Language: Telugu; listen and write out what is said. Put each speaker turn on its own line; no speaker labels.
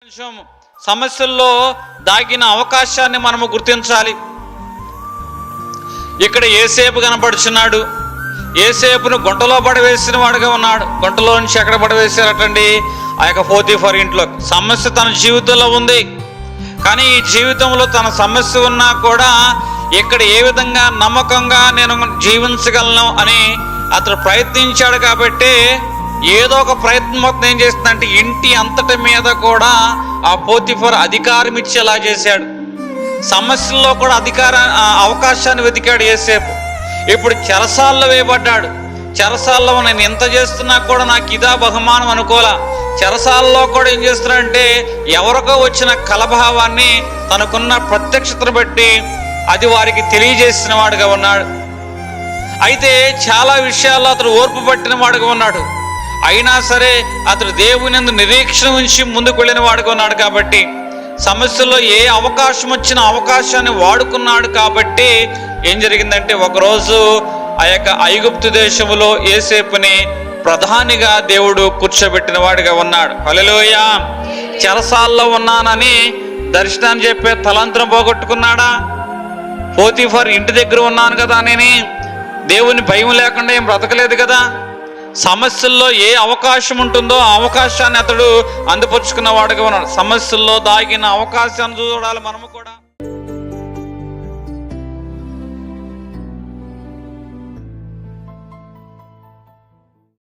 కొంచెం సమస్యల్లో దాగిన అవకాశాన్ని మనము గుర్తించాలి. ఇక్కడ యేసేపు కనపడుచున్నాడు. యేసేపును గుంటలో పడవేసిన వాడుగా ఉన్నాడు. గుంటలో నుంచి ఎక్కడ పడవేశారటండి? ఆ యొక్క పోతీఫర్ ఇంట్లో. సమస్య తన జీవితంలో ఉంది, కానీ ఈ జీవితంలో తన సమస్య ఉన్నా కూడా ఇక్కడ ఏ విధంగా నమ్మకంగా నేను జీవించగలను అని అతను ప్రయత్నించాడు. కాబట్టి ఏదో ఒక ప్రయత్నం మొత్తం ఏం చేస్తుందంటే ఇంటి అంతటి మీద కూడా ఆ పోతీఫర్ అధికారం ఇచ్చేలా చేశాడు. సమస్యల్లో కూడా అవకాశాన్ని వెతికాడు యేసేపు. ఇప్పుడు చెరసాల్లో వేయబడ్డాడు. చెరసాల్లో నేను ఎంత చేస్తున్నా కూడా నాకు ఇదా బహుమానం అనుకోలా. చెరసాల్లో కూడా ఏం చేస్తున్నాడంటే ఎవరికో వచ్చిన కలభావాన్ని తనకున్న ప్రత్యక్షతను బట్టి అది వారికి తెలియజేసిన వాడుగా ఉన్నాడు. అయితే చాలా విషయాల్లో అతడు ఓర్పు పట్టిన వాడుగా ఉన్నాడు. అయినా సరే అతడు దేవుని యందు నిరీక్షణ ఉంచి ముందుకు వెళ్ళిన వాడుగా ఉన్నాడు. కాబట్టి సమస్యల్లో ఏ అవకాశం వచ్చినా అవకాశాన్ని వాడుకున్నాడు. కాబట్టి ఏం జరిగిందంటే ఒకరోజు ఆ యొక్క ఐగుప్తు దేశంలో యేసేపుని ప్రధానిగా దేవుడు కూర్చోబెట్టిన వాడిగా ఉన్నాడు. హల్లెలూయా. చెరసాల్లో ఉన్నానని దర్శనాన్ని చెప్పే తలంత్రం పోగొట్టుకున్నాడా? పోతీఫర్ ఇంటి దగ్గర ఉన్నాను కదా అని దేవుని భయం లేకుండా ఏం బ్రతకలేదు కదా. సమస్యల్లో ఏ అవకాశం ఉంటుందో ఆ అవకాశాన్ని అతడు అందిపుచ్చుకున్న వాడుగా ఉన్నాడు. సమస్యల్లో దాగిన అవకాశాన్ని చూడాలి మనము కూడా.